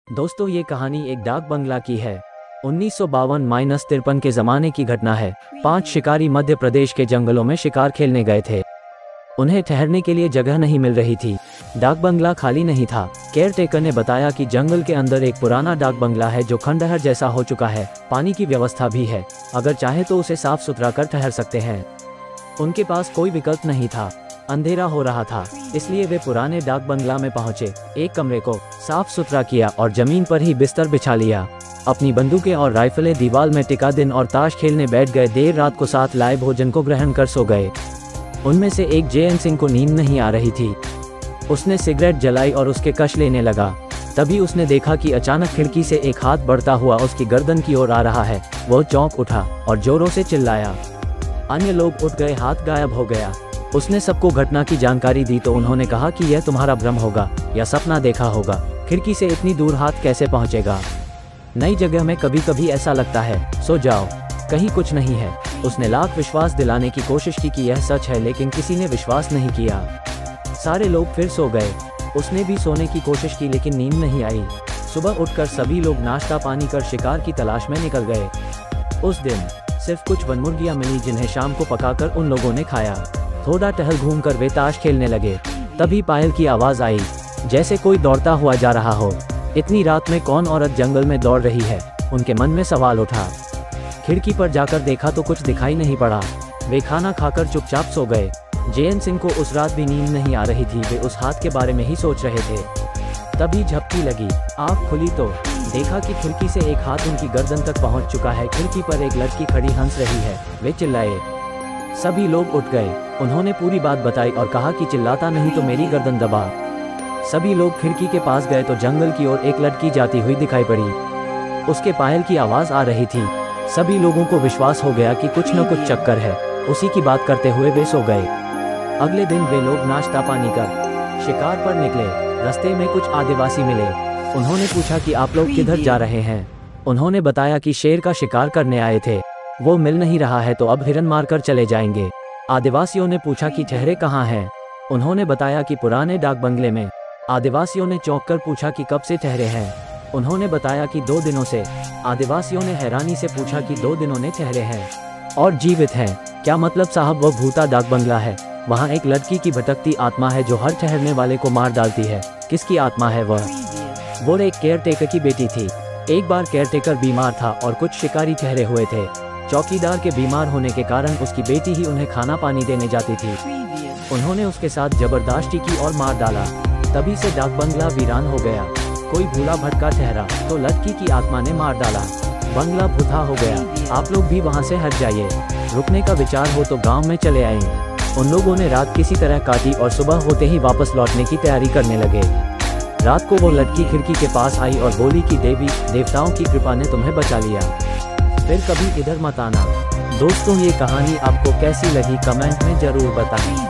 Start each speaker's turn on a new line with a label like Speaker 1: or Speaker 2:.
Speaker 1: दोस्तों ये कहानी एक डाक बंगला की है। 1952-53 के ज़माने की घटना है। 5 शिकारी मध्य प्रदेश के जंगलों में शिकार खेलने गए थे। उन्हें ठहरने के लिए जगह नहीं मिल रही थी। डाक बंगला खाली नहीं था। केयरटेकर ने बताया कि जंगल के अंदर एक पुराना डाक बंगला है जो खंडहर जैसा हो चुका है। पानी की व्यवस्था भी है, अगर चाहे तो उसे साफ सुथरा कर ठहर सकते हैं। उनके पास कोई विकल्प नहीं था। अंधेरा हो रहा था, इसलिए वे पुराने डाक बंगला में पहुंचे। एक कमरे को साफ सुथरा किया और जमीन पर ही बिस्तर बिछा लिया। अपनी बंदूकें और राइफलें दीवार में टिका दिन और ताश खेलने बैठ गए। देर रात को साथ लाए भोजन को ग्रहण कर सो गए। उनमें से एक जेएन सिंह को नींद नहीं आ रही थी। उसने सिगरेट जलाई और उसके कश लेने लगा। तभी उसने देखा कि अचानक खिड़की से एक हाथ बढ़ता हुआ उसकी गर्दन की ओर आ रहा है। वो चौंक उठा और जोरों से चिल्लाया। अन्य लोग उठ गए, हाथ गायब हो गया। उसने सबको घटना की जानकारी दी तो उन्होंने कहा कि यह तुम्हारा भ्रम होगा या सपना देखा होगा। खिड़की से इतनी दूर हाथ कैसे पहुंचेगा? नई जगह में कभी कभी ऐसा लगता है, सो जाओ, कहीं कुछ नहीं है। उसने लाख विश्वास दिलाने की कोशिश की कि यह सच है, लेकिन किसी ने विश्वास नहीं किया। सारे लोग फिर सो गए। उसने भी सोने की कोशिश की, लेकिन नींद नहीं आई। सुबह उठकर सभी लोग नाश्ता पानी कर शिकार की तलाश में निकल गए। उस दिन सिर्फ कुछ वनमुर्गियां मिली, जिन्हें शाम को पकाकर उन लोगों ने खाया। थोड़ा टहल घूमकर वे ताश खेलने लगे। तभी पायल की आवाज आई, जैसे कोई दौड़ता हुआ जा रहा हो। इतनी रात में कौन औरत जंगल में दौड़ रही है? उनके मन में सवाल उठा। खिड़की पर जाकर देखा तो कुछ दिखाई नहीं पड़ा। वे खाना खाकर चुपचाप सो गए। जेएन सिंह को उस रात भी नींद नहीं आ रही थी। वे उस हाथ के बारे में ही सोच रहे थे। तभी झपकी लगी। आँख खुली तो देखा कि खिड़की से एक हाथ उनकी गर्दन तक पहुंच चुका है। खिड़की पर एक लड़की खड़ी हंस रही है। वे चिल्लाए। सभी लोग उठ गए। उन्होंने पूरी बात बताई और कहा कि चिल्लाता नहीं तो मेरी गर्दन दबा। सभी लोग खिड़की के पास गए तो जंगल की ओर एक लड़की जाती हुई दिखाई पड़ी। उसके पायल की आवाज आ रही थी। सभी लोगों को विश्वास हो गया कि कुछ न कुछ चक्कर है। उसी की बात करते हुए वे सो गए। अगले दिन वे लोग नाश्ता पानी कर शिकार पर निकले। रास्ते में कुछ आदिवासी मिले। उन्होंने पूछा कि आप लोग किधर जा रहे हैं? उन्होंने बताया कि शेर का शिकार करने आए थे, वो मिल नहीं रहा है तो अब हिरन मारकर चले जाएंगे। आदिवासियों ने पूछा कि ठहरे कहाँ हैं? उन्होंने बताया कि पुराने डाक बंगले में। आदिवासियों ने चौंक कर पूछा कि कब से ठहरे हैं? उन्होंने बताया कि 2 दिनों से। आदिवासियों ने हैरानी से पूछा कि 2 दिनों ने ठहरे हैं और जीवित हैं? क्या मतलब साहब? वह भूता डाक बंगला है। वहाँ एक लड़की की भटकती आत्मा है जो हर ठहरने वाले को मार डालती है। किसकी आत्मा है वह? वो एक केयरटेकर की बेटी थी। एक बार केयरटेकर बीमार था और कुछ शिकारी ठहरे हुए थे। चौकीदार के बीमार होने के कारण उसकी बेटी ही उन्हें खाना पानी देने जाती थी। उन्होंने उसके साथ जबरदस्ती की और मार डाला। तभी से डाक बंगला वीरान हो गया। कोई भूला भटका ठहरा तो लड़की की आत्मा ने मार डाला। बंगला भूता हो गया। आप लोग भी वहाँ से हट जाइए। रुकने का विचार हो तो गांव में चले आए। उन लोगों ने रात किसी तरह काटी और सुबह होते ही वापस लौटने की तैयारी करने लगे। रात को वो लड़की खिड़की के पास आई और बोली कि देवी देवताओं की कृपा ने तुम्हें बचा लिया, फिर कभी इधर मत आना। दोस्तों ये कहानी आपको कैसी लगी कमेंट में जरूर बताएं।